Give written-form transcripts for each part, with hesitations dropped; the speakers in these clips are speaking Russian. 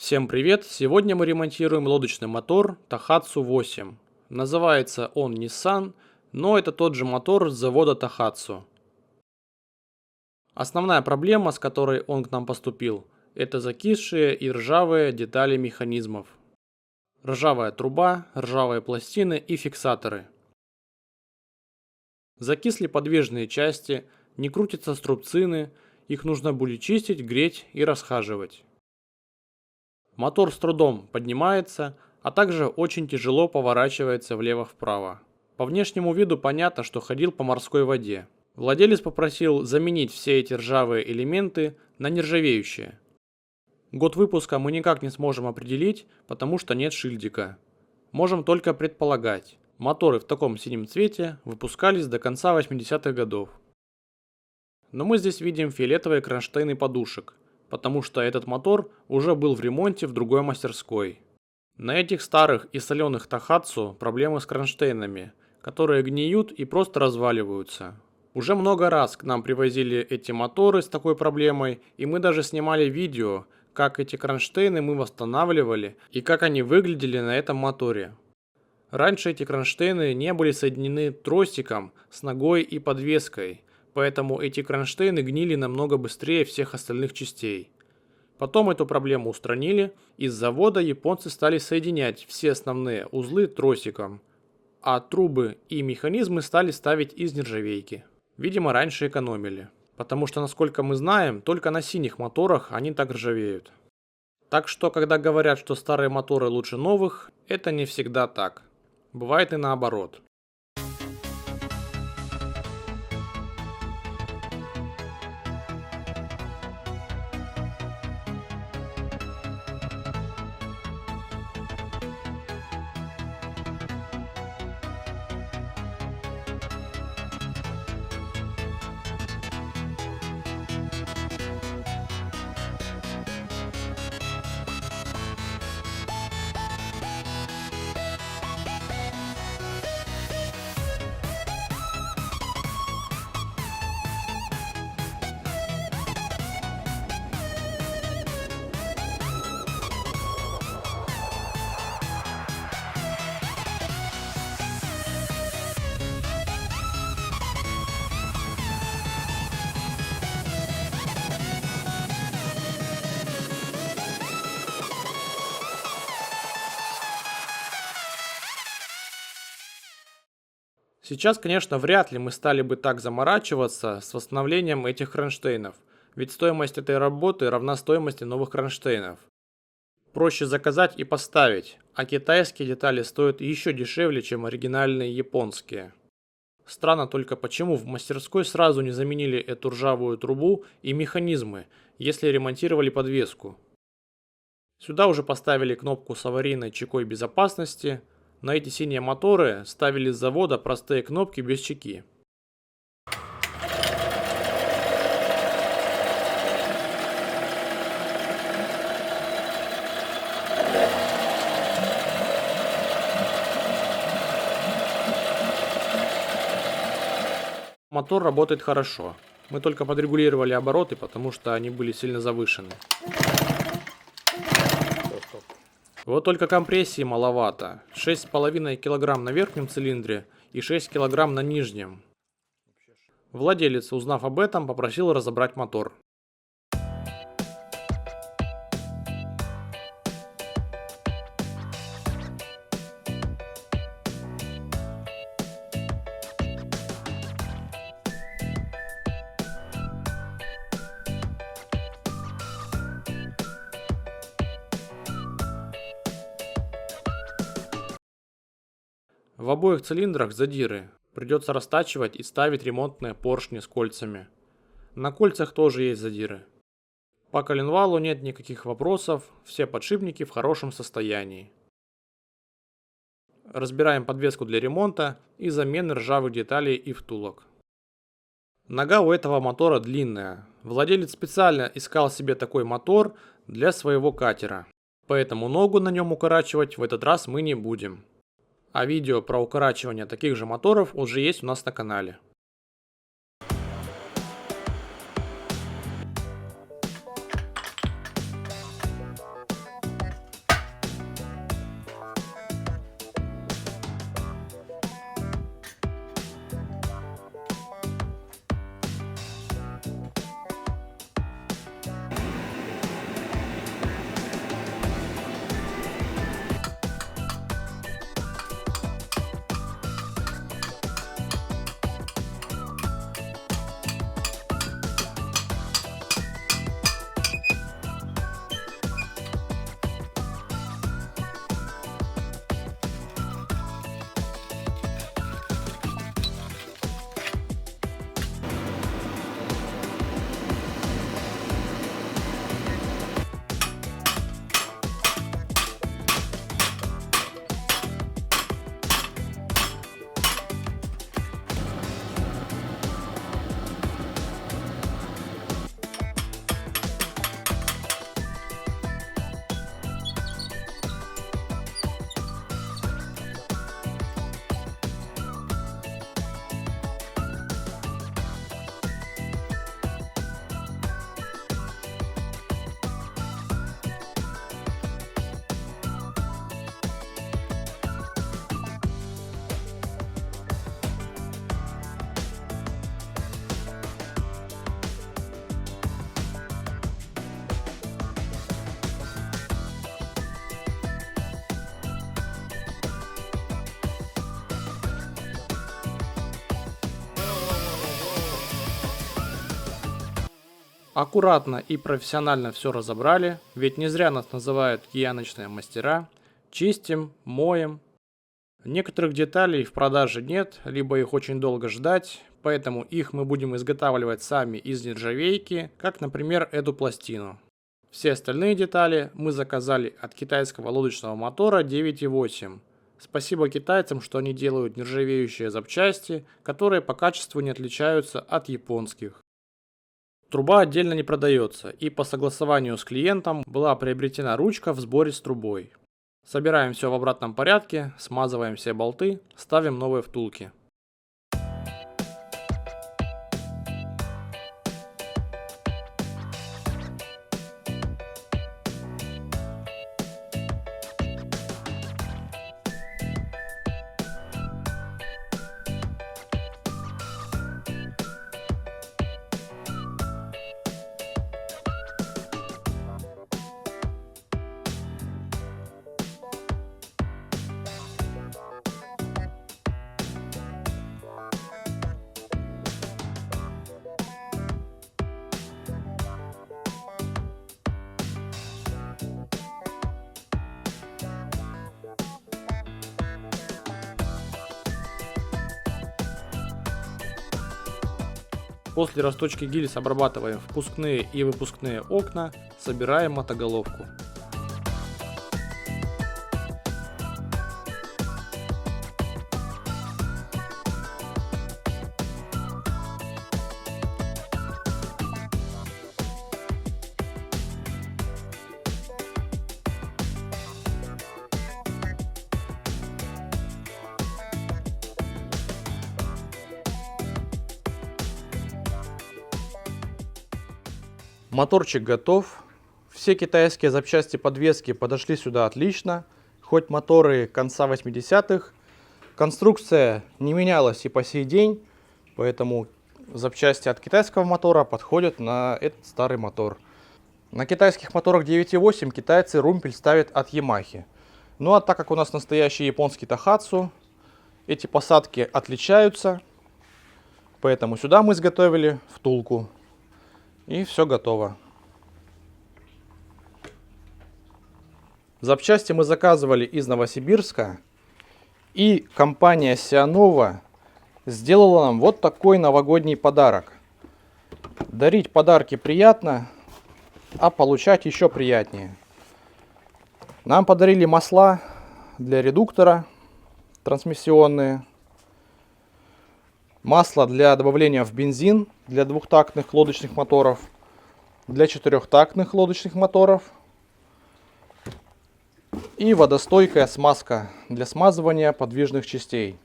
Всем привет! Сегодня мы ремонтируем лодочный мотор Tohatsu 8. Называется он Nissan, но это тот же мотор с завода Tohatsu. Основная проблема, с которой он к нам поступил, это закисшие и ржавые детали механизмов. Ржавая труба, ржавые пластины и фиксаторы. Закисли подвижные части, не крутятся струбцины, их нужно будет чистить, греть и расхаживать. Мотор с трудом поднимается, а также очень тяжело поворачивается влево-вправо. По внешнему виду понятно, что ходил по морской воде. Владелец попросил заменить все эти ржавые элементы на нержавеющие. Год выпуска мы никак не сможем определить, потому что нет шильдика. Можем только предполагать. Моторы в таком синем цвете выпускались до конца 80-х годов. Но мы здесь видим фиолетовые кронштейны подушек, потому что этот мотор уже был в ремонте в другой мастерской. На этих старых и соленых Tohatsu проблемы с кронштейнами, которые гниют и просто разваливаются. Уже много раз к нам привозили эти моторы с такой проблемой, и мы даже снимали видео, как эти кронштейны мы восстанавливали и как они выглядели на этом моторе. Раньше эти кронштейны не были соединены тросиком с ногой и подвеской, поэтому эти кронштейны гнили намного быстрее всех остальных частей. Потом эту проблему устранили, и с завода японцы стали соединять все основные узлы тросиком, а трубы и механизмы стали ставить из нержавейки. Видимо, раньше экономили, потому что, насколько мы знаем, только на синих моторах они так ржавеют. Так что, когда говорят, что старые моторы лучше новых, это не всегда так. Бывает и наоборот. Сейчас, конечно, вряд ли мы стали бы так заморачиваться с восстановлением этих кронштейнов, ведь стоимость этой работы равна стоимости новых кронштейнов. Проще заказать и поставить, а китайские детали стоят еще дешевле, чем оригинальные японские. Странно только, почему в мастерской сразу не заменили эту ржавую трубу и механизмы, если ремонтировали подвеску. Сюда уже поставили кнопку с аварийной чекой безопасности. На эти синие моторы ставили с завода простые кнопки без чеки. Мотор работает хорошо. Мы только подрегулировали обороты, потому что они были сильно завышены. Вот только компрессии маловато. 6,5 кг на верхнем цилиндре и 6 кг на нижнем. Владелец, узнав об этом, попросил разобрать мотор. В обоих цилиндрах задиры. Придется растачивать и ставить ремонтные поршни с кольцами. На кольцах тоже есть задиры. По коленвалу нет никаких вопросов, все подшипники в хорошем состоянии. Разбираем подвеску для ремонта и замены ржавых деталей и втулок. Нога у этого мотора длинная. Владелец специально искал себе такой мотор для своего катера. Поэтому ногу на нем укорачивать в этот раз мы не будем. А видео про укорачивание таких же моторов уже есть у нас на канале. Аккуратно и профессионально все разобрали, ведь не зря нас называют кияночные мастера. Чистим, моем. Некоторых деталей в продаже нет, либо их очень долго ждать, поэтому их мы будем изготавливать сами из нержавейки, как, например, эту пластину. Все остальные детали мы заказали от китайского лодочного мотора 9.8. Спасибо китайцам, что они делают нержавеющие запчасти, которые по качеству не отличаются от японских. Труба отдельно не продается, и по согласованию с клиентом была приобретена ручка в сборе с трубой. Собираем все в обратном порядке, смазываем все болты, ставим новые втулки. После расточки гильз обрабатываем впускные и выпускные окна, собираем мотоголовку. Моторчик готов. Все китайские запчасти подвески подошли сюда отлично. Хоть моторы конца 80-х. Конструкция не менялась и по сей день. Поэтому запчасти от китайского мотора подходят на этот старый мотор. На китайских моторах 9.8 китайцы румпель ставят от Yamaha. Ну а так как у нас настоящий японский Tohatsu, эти посадки отличаются. Поэтому сюда мы изготовили втулку. И все готово. Запчасти мы заказывали из Новосибирска. И компания Сианова сделала нам вот такой новогодний подарок. Дарить подарки приятно, а получать еще приятнее. Нам подарили масла для редуктора трансмиссионные. Масло для добавления в бензин для двухтактных лодочных моторов, для четырехтактных лодочных моторов и водостойкая смазка для смазывания подвижных частей.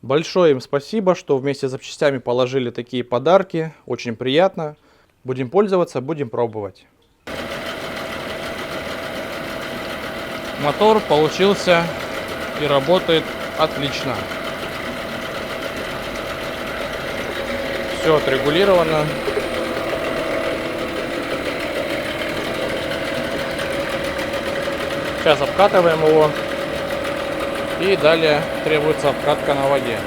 Большое им спасибо, что вместе с запчастями положили такие подарки. Очень приятно. Будем пользоваться, будем пробовать. Мотор получился и работает отлично. Все отрегулировано. Сейчас обкатываем его. И далее требуется обкатка на воде.